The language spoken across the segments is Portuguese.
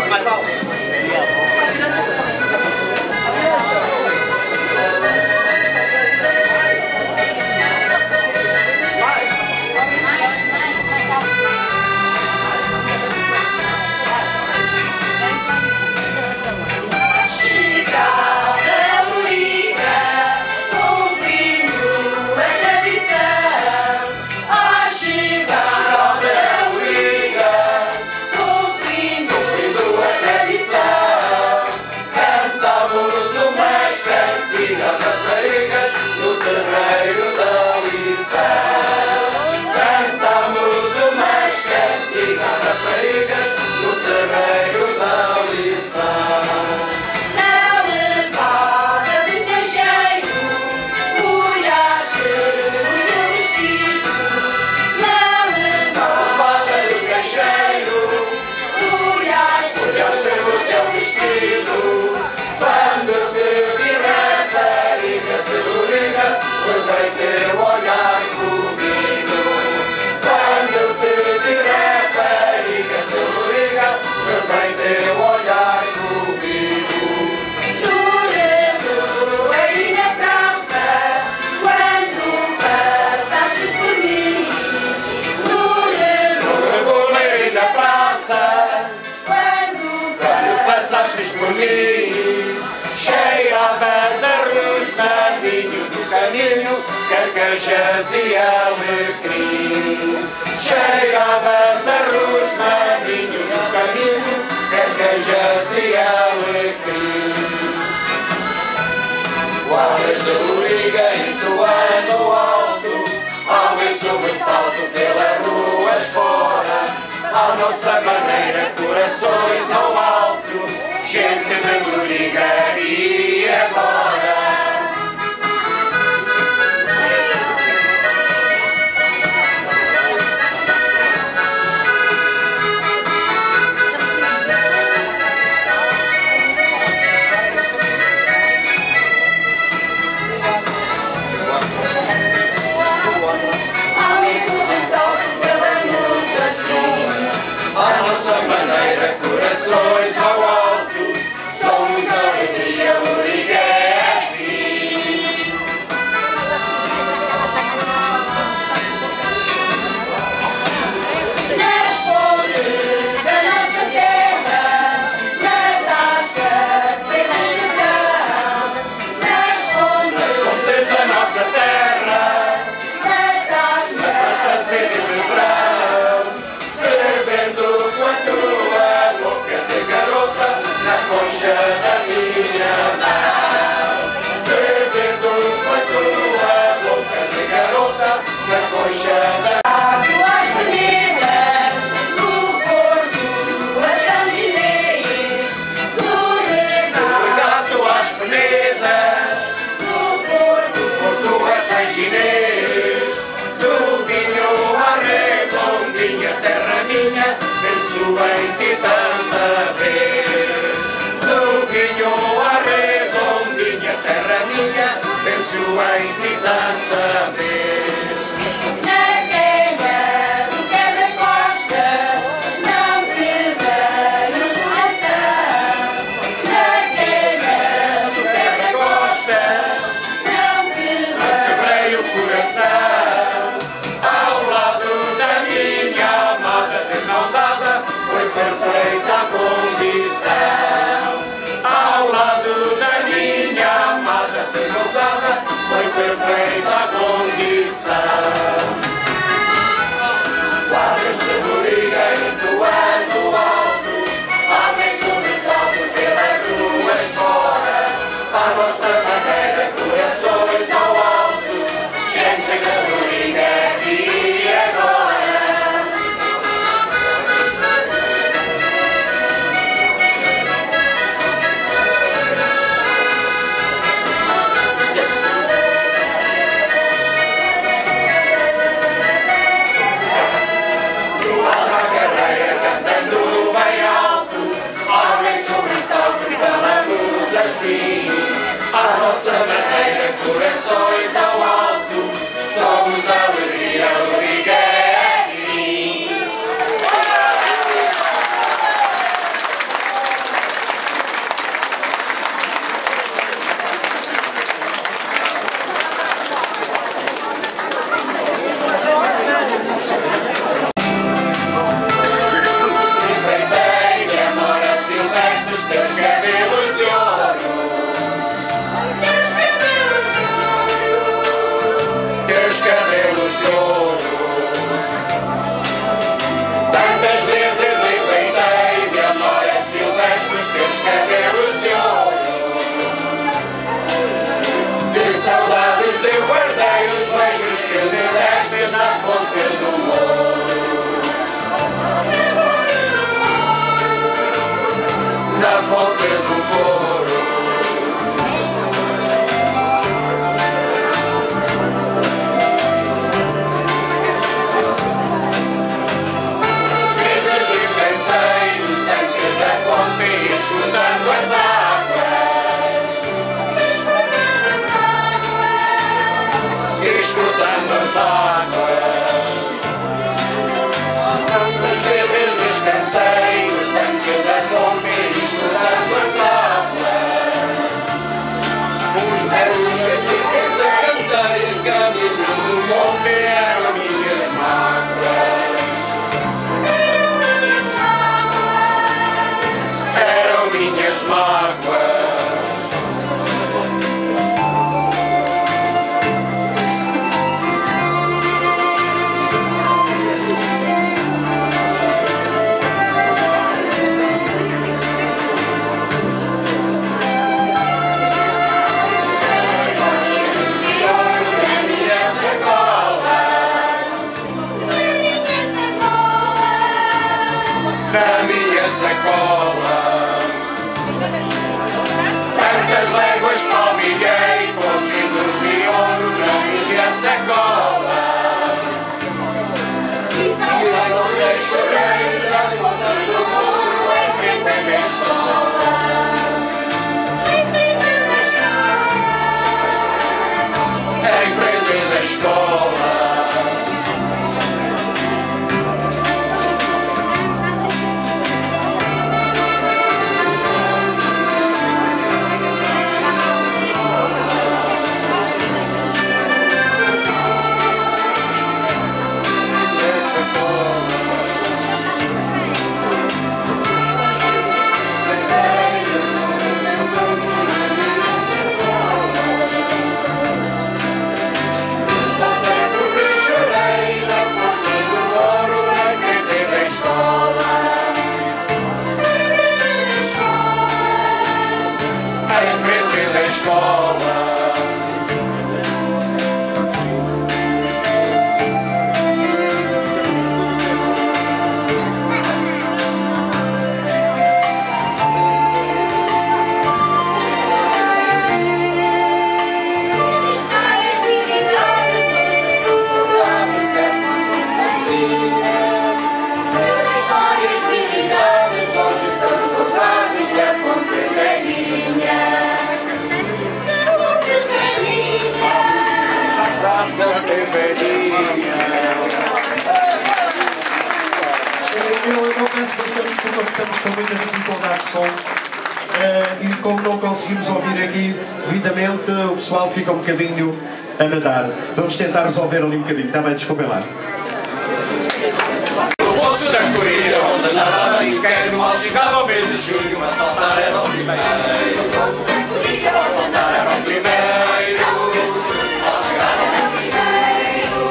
Mais alto. Carcajas e alecrim, cheiravas arroz marinho no caminho, carcajas e alecrim. Guardas de loriga entoando alto, ao ver sobressalto pelas ruas fora, à nossa maneira, corações ao alto, gente de loriga e agora. Corações ao alto, somos alegria, loriga é assim. Nas flores da nossa terra, na tasca sede de verão, nas fontes da nossa terra, na tasca sede de verão, bebendo com a tua boca de garota na concha da minha mão, bebendo com a tua boca de garota na concha da as meninas do Porto a São Ginês, do regato às penedas, do Porto a São Ginês, do vinho à redondinha, terra minha, penso em ti tanta vez. Do vinho à redondinha, terra minha, penso em ti tanta vez. Na queima do quebra-costa, não quebrei o coração. Na queima do quebra-costa, não quebrei o coração. Ao lado da minha amada de mão dada, foi perfeita a condição. Ao lado da minha amada de mão dada, foi perfeita a condição. Quadras de loriga entoando alto, ao ver sobressalto pelas ruas fora, à nossa maneira, corações ao alto, gente de loriga e agora. teus cabelos de ouro. Tantas vezes enfeitei de amores silvestres os teus cabelos de ouro. De saudades eu guardei os beijos que me destes na fonte do ouro. Na fonte do ouro. Escutando as águas, escutando as águas. Tantas vezes descansei no tanque da fome, escutando as águas. Os versos que cantei em caminho do monte eram minhas mágoas. Minhas mágoas. Na minha sacola. Tantas léguas palmilhei com os vidros de ouro na minha sacola. E eu chorei na ponta do muro em frente da escola. Em frente da escola. Eu peço bastante desculpa porque estamos com muita dificuldade de som e como não conseguimos ouvir aqui devidamente, o pessoal fica um bocadinho a nadar. Vamos tentar resolver ali um bocadinho, está bem? Desculpem lá. No poço da Coreia, onde nadava ninguém, mal chegava ao mês de junho, a saltar era o primeiro. No poço da Coreia, a saltar era o primeiro. Mal chegava ao mês de janeiro,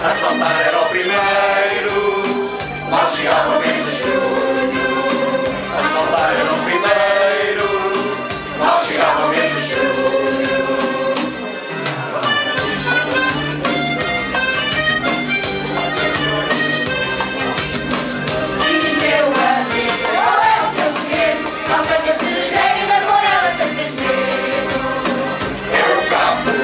a saltar era o primeiro. Mal chegava ao mês de junho, a saltar era o primeiro. Mal chegava ao mês de junho. Diz meu amigo, qual é o teu segredo? Salta que a cerejeira da morada sem teres medo. Eu capo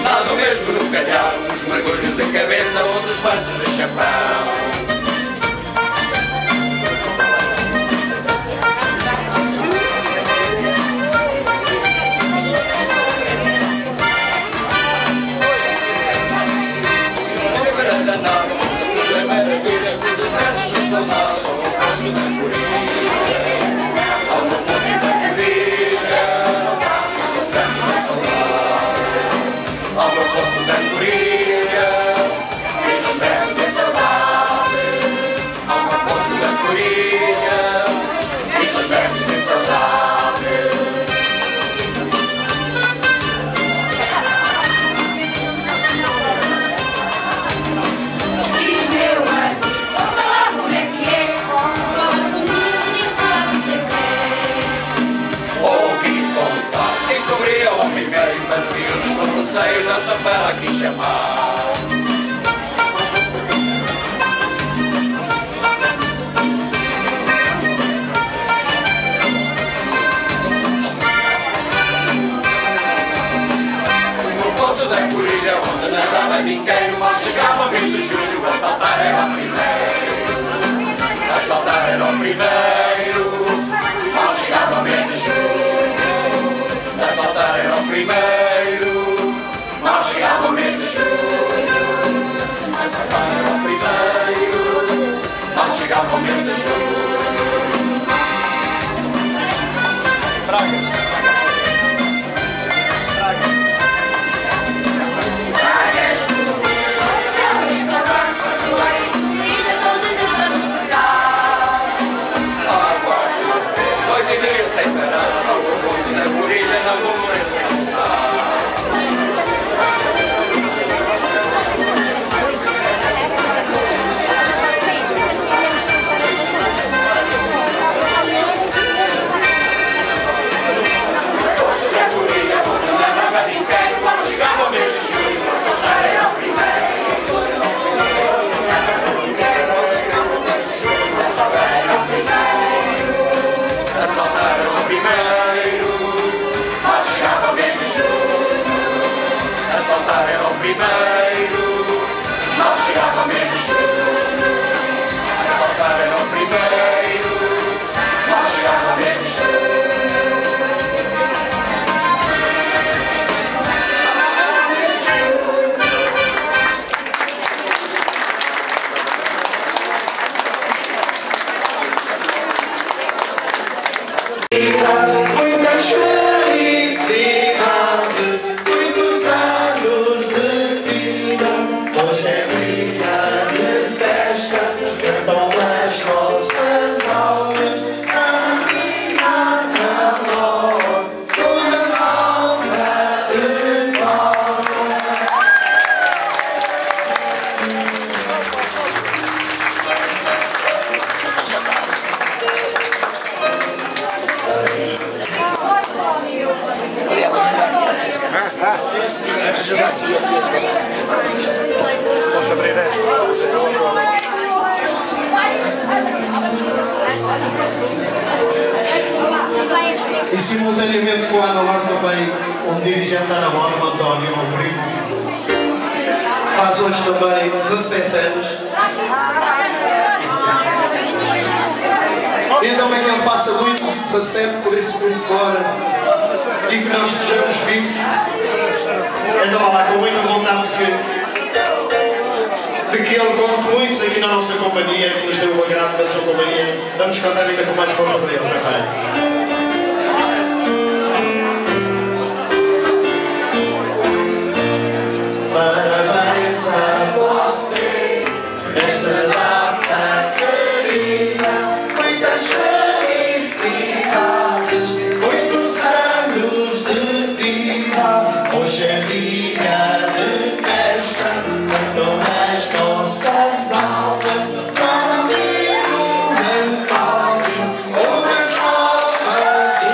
nada mesmo no calhau, os mergulhos de cabeça ou dos bandos de chapéu. Marinqueiro, mal chegava ao mês de julho, a saltar era o primeiro. A saltar era o primeiro, mal chegava ao mês de julho. A saltar era o primeiro, mal chegava ao mês de julho. A saltar era o primeiro, mal chegava ao mês de julho. Muitas felicidades, muitos anos de vida. Hoje é dia de festa, cantam as nossas almas. Caminhada amor, toda salva de Posso abrir esta? E simultaneamente com a Ana Laura também um dirigente da Ana Laura, o António, o primo. Faz hoje também 17 anos. E também que ele faça muito, 17, por isso muito fora. E que nós estejamos vivos. Então vá lá, com muita vontade de que ele conte muitos aqui na nossa companhia, que nos deu o agrado da sua companhia. Vamos cantar ainda com mais força para ele também. Parabéns a você, esta data querida, muitas felicidades, muitos anos de vida. Hoje é dia de festa, cantam as nossas almas, para ouvir o António, uma salva de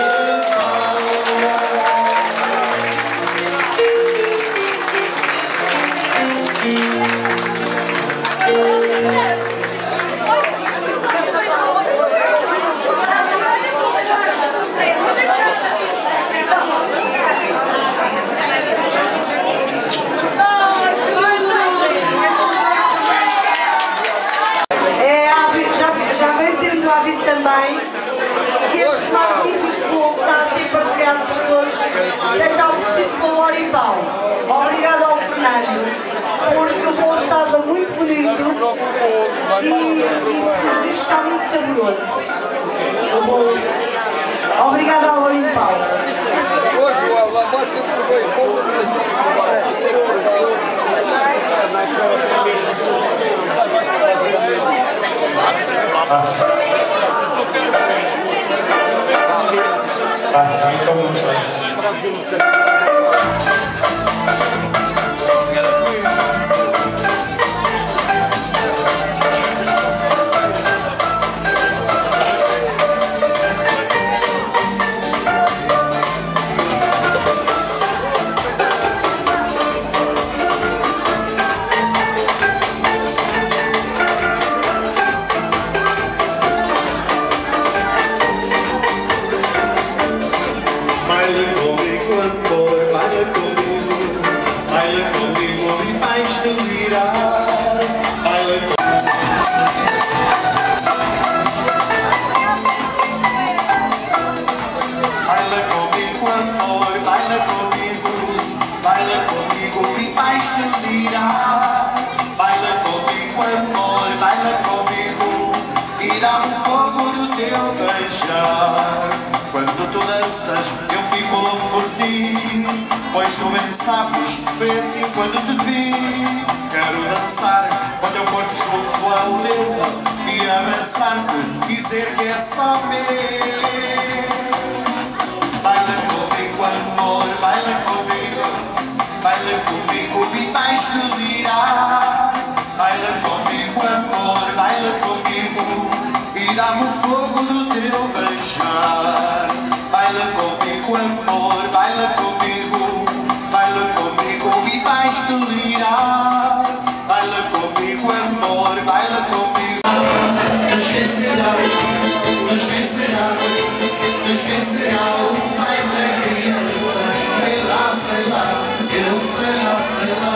também que este magnífico bolo está a ser partilhado por todos seja oferecido pelo Orimpal. Obrigado ao Fernando, porque o bolo estava muito bonito e está muito saboroso. O bolo. Obrigado ao Orimpal. Hoje, lá basta que foi então vamos lá isso. delirar. Baila comigo, amor, baila comigo e vais delirar. Baila comigo, amor, baila comigo e dá-me fogo no teu beijar. Quando tu danças, eu fico louco por ti, pois tu bem sabes, foi assim quando te vi. Quero dançar com teu corpo junto ao teu e abraçar-te, dizer que é só meu. Baila comigo, amor, baila comigo e vais delirar. Baila comigo, amor, baila comigo e dá-me o fogo do teu beijar. Baila comigo, amor, baila comigo e vais delirar. Baila comigo, amor, baila comigo. Mas quem será? Mas quem será? Mas quem será o pai da criança? Sei lá, eu sei lá, sei lá.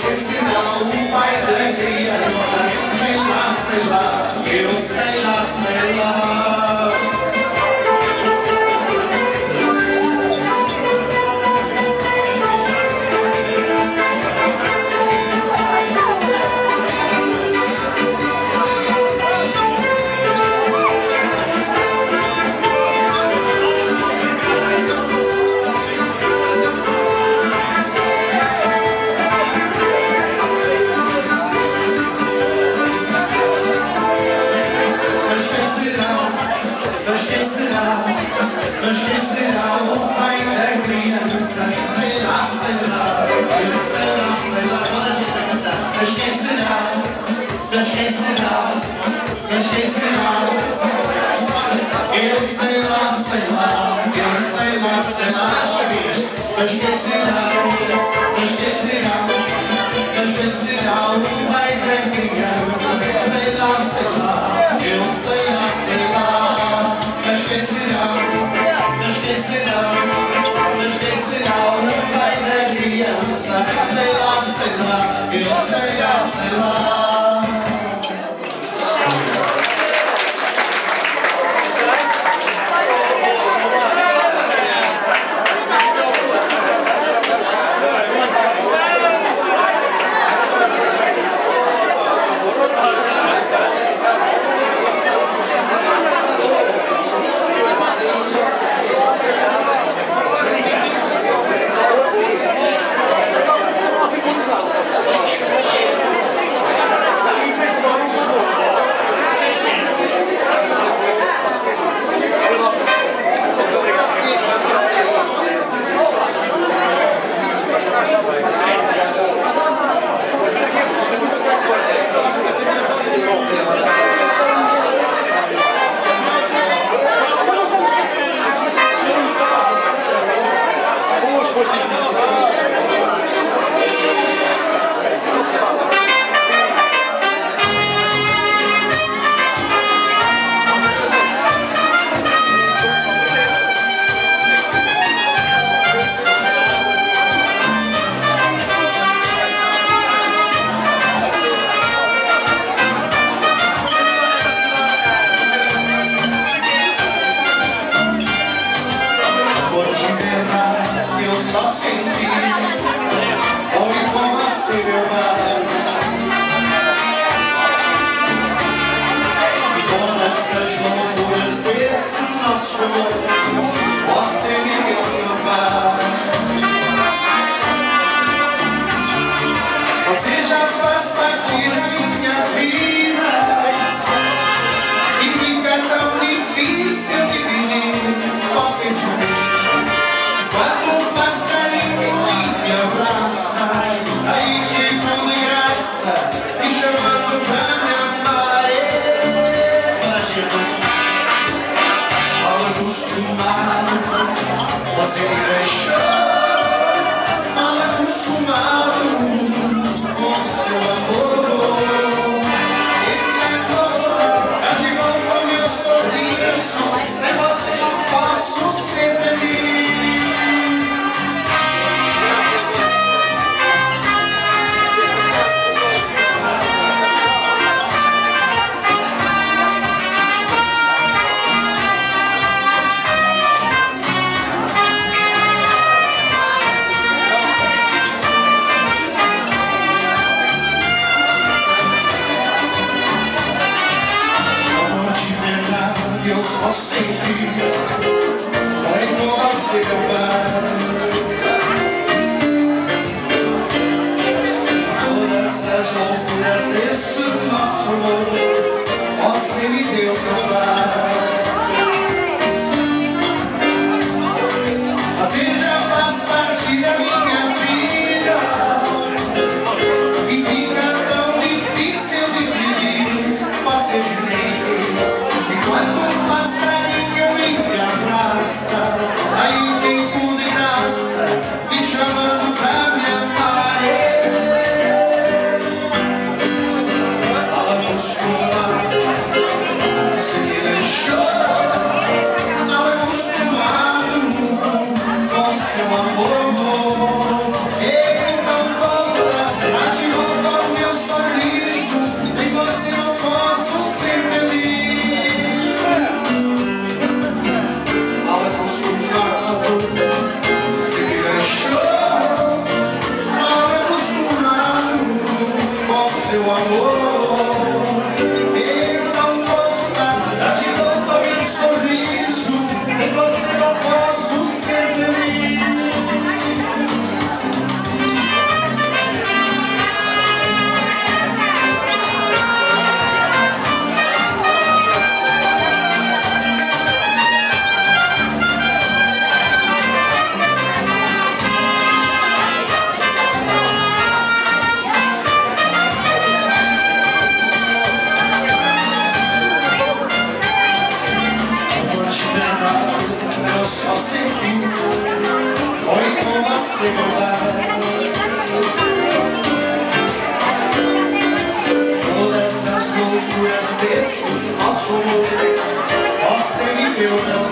Esquecerá o pai da criança. Sei lá, eu sei lá, sei lá. Mas quem será o pai da criança? Sei lá, eu sei lá, toda a gente vai cantar. Mas quem será? Mas quem será? Mas quem será? Eu sei lá, eu sei lá, mais uma vez. Mas quem será? Mas quem será? Mas quem será o pai da criança? Sei lá, eu sei lá. Mas quem será? Mas quem será? Mas quem será o pai da criança? Sei lá, eu sei lá. nosso amor, você me deu provar. Você já faz parte da minha vida e fica tão difícil dividir você de mim. Quando faz carinho e me abraça, aí fico de graça e chamando pra me amar. Mal acostumado, você me deixou mal acostumado com seu amor. E agora eu de volta meu sorriso, sem você não posso ser feliz. Eu só sei que vai com você acabar. Todas as loucuras desse nosso amor, você me deu provar. Você já faz parte da minha vida e fica tão difícil de pedir você de mim. Quando faz carinho e me abraça, aí fico de graça, me chamando pra me amar. Mal acostumado, você me deixou mal acostumado com seu amor. Então volta, bate volta o meu sorriso, sem você não posso ser feliz. Você me deixou mal acostumado com seu amor. Então volta, de volta meu sorriso, em você não posso ser feliz. Eu só sei que foi com você voltar. Todas essas loucuras desse nosso amor, você me deu.